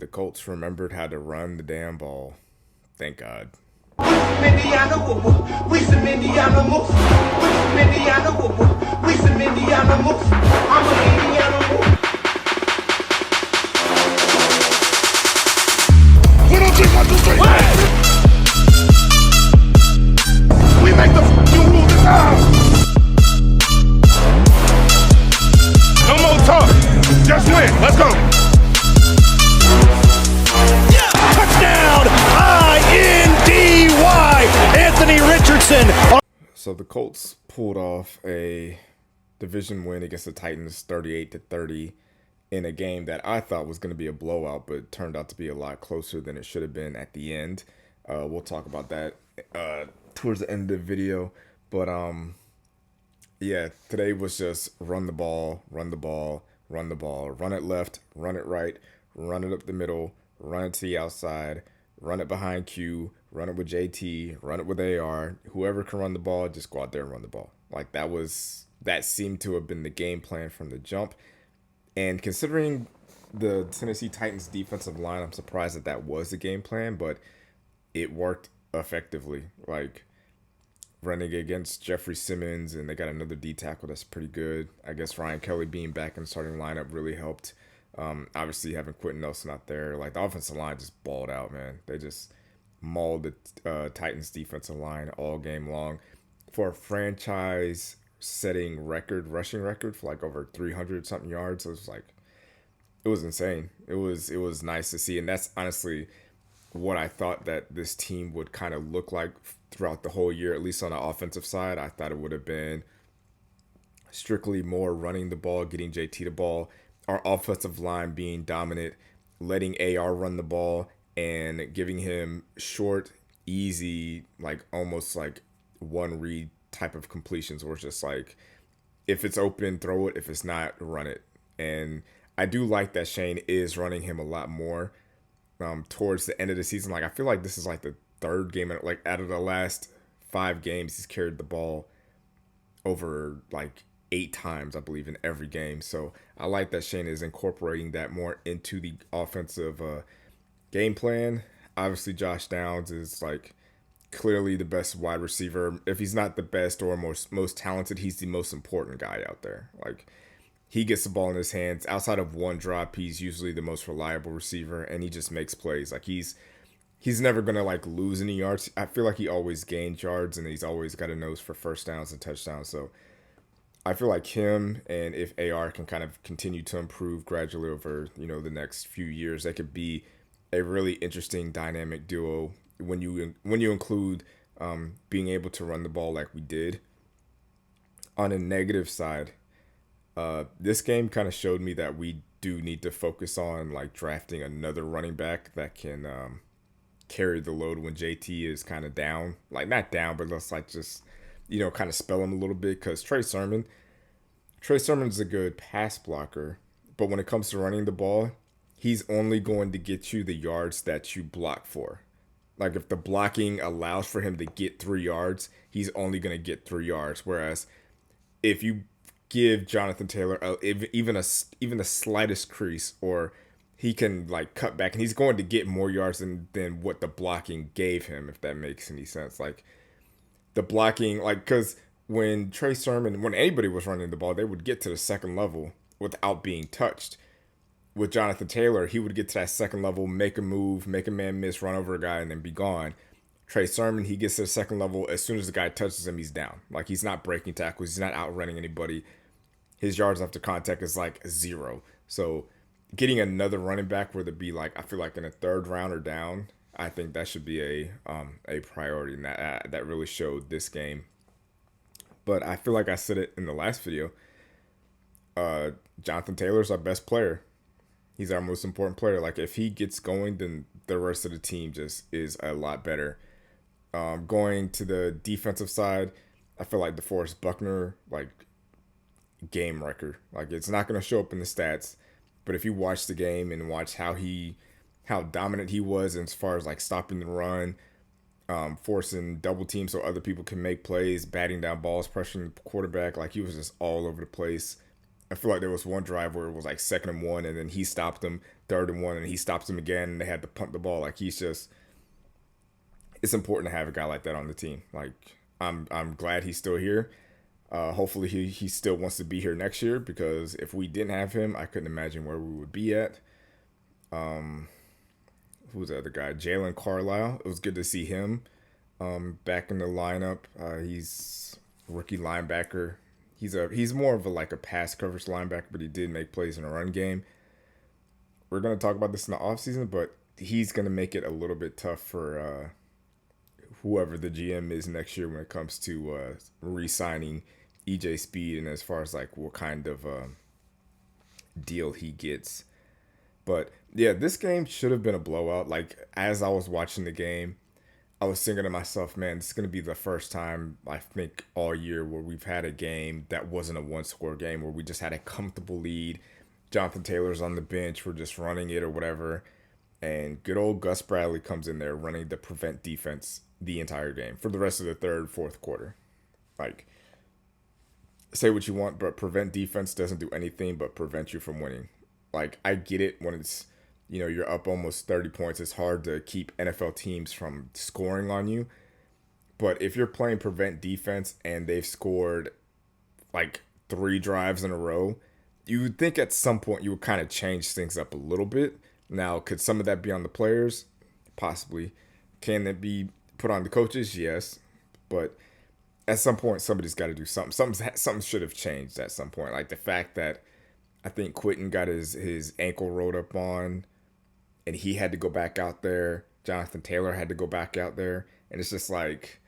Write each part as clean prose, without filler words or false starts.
The Colts remembered how to run the damn ball. Thank God. Indiana, we some Indiana moves. We some Indiana, we some Indiana moves. I'm an Indiana move. We don't take 1, 2, 3. We make the f***ing rules in time. No more talk. Just win. Let's go. Touchdown, I-N-D-Y, Anthony Richardson. So the Colts pulled off a division win against the Titans 38-30 in a game that I thought was going to be a blowout, but turned out to be a lot closer than it should have been at the end. We'll talk about that towards the end of the video. But yeah, today was just run the ball, run the ball, run the ball, run it left, run it right, run it up the middle, run it to the outside, run it behind Q, run it with JT, run it with AR. Whoever can run the ball, just go out there and run the ball. Like that seemed to have been the game plan from the jump. And considering the Tennessee Titans defensive line, I'm surprised that was the game plan, but it worked effectively. Like running against Jeffrey Simmons, and they got another D tackle that's pretty good. I guess Ryan Kelly being back in the starting lineup really helped. Obviously having Quentin Nelson out there, like the offensive line just balled out, man. They just mauled the Titans defensive line all game long for a franchise setting rushing record for like over 300 something yards. It was insane. It was nice to see. And that's honestly what I thought that this team would kind of look like throughout the whole year, at least on the offensive side. I thought it would have been strictly more running the ball, getting JT the ball, our offensive line being dominant, letting AR run the ball, and giving him short, easy, like almost like one read type of completions where it's just like, if it's open, throw it. If it's not, run it. And I do like that Shane is running him a lot more towards the end of the season. Like I feel like this is like the third game, like out of the last 5 games, he's carried the ball over like 8 times, I believe, in every game. So I like that Shane is incorporating that more into the offensive game plan. Obviously, Josh Downs is like clearly the best wide receiver. If he's not the best or most talented, he's the most important guy out there. Like he gets the ball in his hands. Outside of one drop, he's usually the most reliable receiver, and he just makes plays. Like he's never gonna like lose any yards. I feel like he always gains yards, and he's always got a nose for first downs and touchdowns. So I feel like him, and if AR can kind of continue to improve gradually over, the next few years, that could be a really interesting dynamic duo when you include being able to run the ball like we did. On a negative side, this game kind of showed me that we do need to focus on like drafting another running back that can carry the load when JT is kind of down. Like not down, but let's like just kind of spell him a little bit, because Trey Sermon's a good pass blocker, but when it comes to running the ball, he's only going to get you the yards that you block for. Like if the blocking allows for him to get 3 yards, he's only going to get 3 yards. Whereas if you give Jonathan Taylor even the slightest crease, or he can like cut back, and he's going to get more yards than what the blocking gave him, if that makes any sense. Like the blocking, like, because when anybody was running the ball, they would get to the second level without being touched. With Jonathan Taylor, he would get to that second level, make a move, make a man miss, run over a guy, and then be gone. Trey Sermon, he gets to the second level. As soon as the guy touches him, he's down. Like, he's not breaking tackles. He's not outrunning anybody. His yards after contact is like 0. So getting another running back, whether it be like, I feel like in a 3rd round or down, I think that should be a priority, and that really showed this game. But I feel like I said it in the last video. Jonathan Taylor's our best player. He's our most important player. Like if he gets going, then the rest of the team just is a lot better. Going to the defensive side, I feel like DeForest Buckner, like game record. Like it's not going to show up in the stats, but if you watch the game and watch how dominant he was as far as like stopping the run, forcing double teams so other people can make plays, batting down balls, pressuring the quarterback, like he was just all over the place. I feel like there was one drive where it was like 2nd and 1, and then he stopped him, 3rd and 1, and he stops him again, and they had to punt the ball. Like he's just, it's important to have a guy like that on the team. Like I'm glad he's still here. Hopefully he still wants to be here next year, because if we didn't have him, I couldn't imagine where we would be at. Who's the other guy? Jalen Carlisle. It was good to see him back in the lineup. He's a rookie linebacker. He's more of a pass coverage linebacker, but he did make plays in a run game. We're gonna talk about this in the offseason, but he's gonna make it a little bit tough for whoever the GM is next year when it comes to re-signing EJ Speed, and as far as like what kind of deal he gets. But yeah, this game should have been a blowout. Like as I was watching the game, I was thinking to myself, man, this is going to be the first time I think all year where we've had a game that wasn't a one-score game, where we just had a comfortable lead. Jonathan Taylor's on the bench, we're just running it or whatever. And good old Gus Bradley comes in there running the prevent defense the entire game for the rest of the third, fourth quarter. Like, say what you want, but prevent defense doesn't do anything but prevent you from winning. Like, I get it when it's, you're up almost 30 points. It's hard to keep NFL teams from scoring on you. But if you're playing prevent defense and they've scored like 3 drives in a row, you would think at some point you would kind of change things up a little bit. Now, could some of that be on the players? Possibly. Can it be put on the coaches? Yes. But at some point, somebody's got to do something. Something should have changed at some point. Like the fact that I think Quentin got his ankle rolled up on, and he had to go back out there. Jonathan Taylor had to go back out there. And it's just like,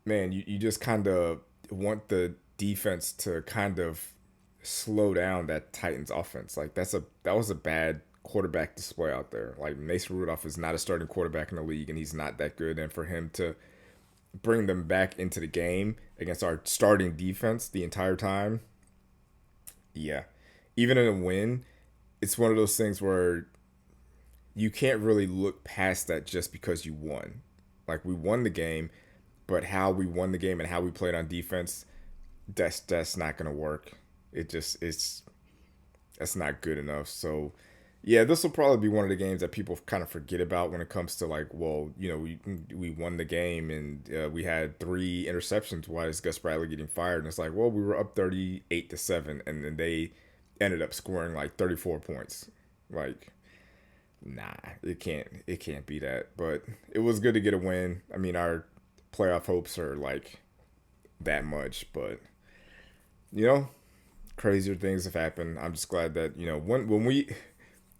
man, you just kind of want the defense to kind of slow down that Titans offense. Like that was a bad quarterback display out there. Like Mason Rudolph is not a starting quarterback in the league, and he's not that good. And for him to bring them back into the game against our starting defense the entire time, yeah. Even in a win, it's one of those things where you can't really look past that just because you won. Like we won the game, but how we won the game and how we played on defense, that's not gonna work. That's not good enough. So yeah, this will probably be one of the games that people kind of forget about when it comes to like, well, we won the game and we had 3 interceptions. Why is Gus Bradley getting fired? And it's like, well, we were up 38-7, and then they ended up scoring like 34 points. Like, nah, it can't be that. But it was good to get a win. I mean, our playoff hopes are like that much, but crazier things have happened. I'm just glad that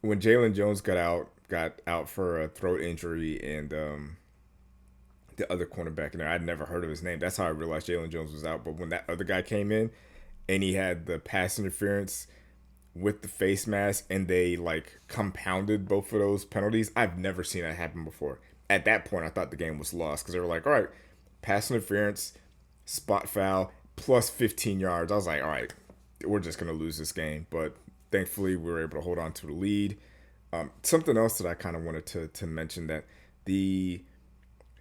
when Jalen Jones got out for a throat injury, and the other cornerback in there, I'd never heard of his name. That's how I realized Jalen Jones was out. But when that other guy came in and he had the pass interference with the face mask, and they like compounded both of those penalties, I've never seen that happen before. At that point, I thought the game was lost, because they were like, all right, pass interference, spot foul, plus 15 yards. I was like, all right, we're just going to lose this game. But thankfully, we were able to hold on to the lead. Something else that I kind of wanted to mention, that the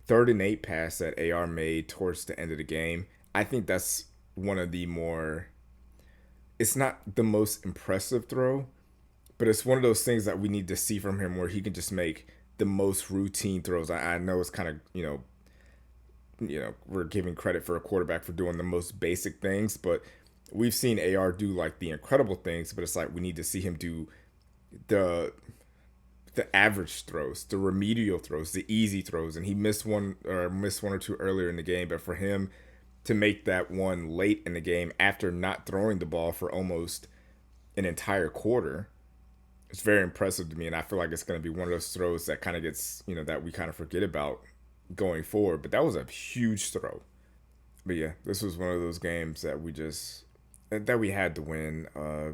3rd and 8 pass that AR made towards the end of the game, I think that's one of the more, it's not the most impressive throw, but it's one of those things that we need to see from him, where he can just make the most routine throws. I know it's kind of, we're giving credit for a quarterback for doing the most basic things, but we've seen AR do like the incredible things, but it's like we need to see him do the average throws, the remedial throws, the easy throws. And he missed one or two earlier in the game, but for him to make that one late in the game after not throwing the ball for almost an entire quarter, it's very impressive to me. And I feel like it's going to be one of those throws that kind of gets, that we kind of forget about going forward. But that was a huge throw. But yeah, this was one of those games that we had to win.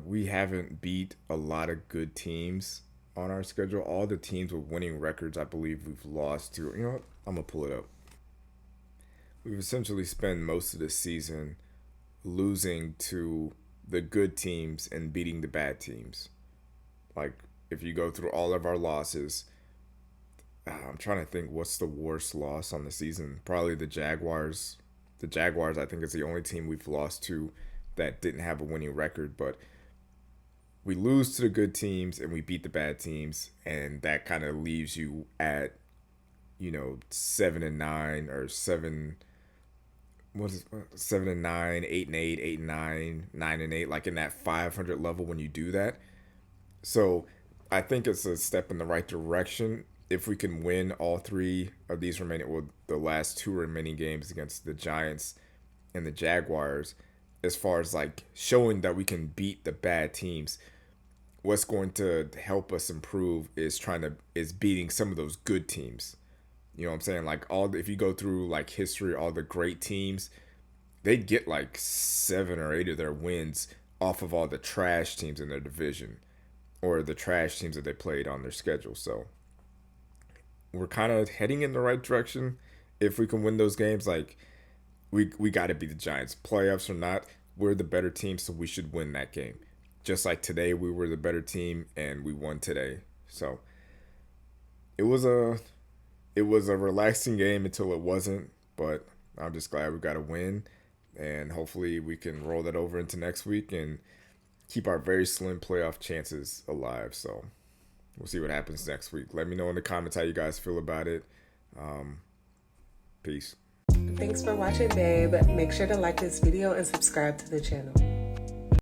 We haven't beat a lot of good teams on our schedule. All the teams with winning records, I believe we've lost to. You know what? I'm going to pull it up. We've essentially spent most of the season losing to the good teams and beating the bad teams. Like, if you go through all of our losses, I'm trying to think what's the worst loss on the season. Probably the Jaguars. The Jaguars, I think, is the only team we've lost to that didn't have a winning record. But we lose to the good teams and we beat the bad teams, and that kind of leaves you at 7-9 or 7-9, 8-8, 8-9, 9-8, like in that 500 level when you do that. So I think it's a step in the right direction if we can win all three of these the last two remaining games against the Giants and the Jaguars. As far as like showing that we can beat the bad teams, what's going to help us improve is beating some of those good teams. You know what I'm saying? Like if you go through like history, all the great teams, they get like 7 or 8 of their wins off of all the trash teams in their division or the trash teams that they played on their schedule. So we're kind of heading in the right direction. If we can win those games, like we got to beat the Giants. Playoffs or not, we're the better team, so we should win that game. Just like today, we were the better team and we won today. So it was a relaxing game until it wasn't, but I'm just glad we got a win, and hopefully we can roll that over into next week and keep our very slim playoff chances alive. So we'll see what happens next week. Let me know in the comments how you guys feel about it. Peace. Thanks for watching, babe. Make sure to like this video and subscribe to the channel.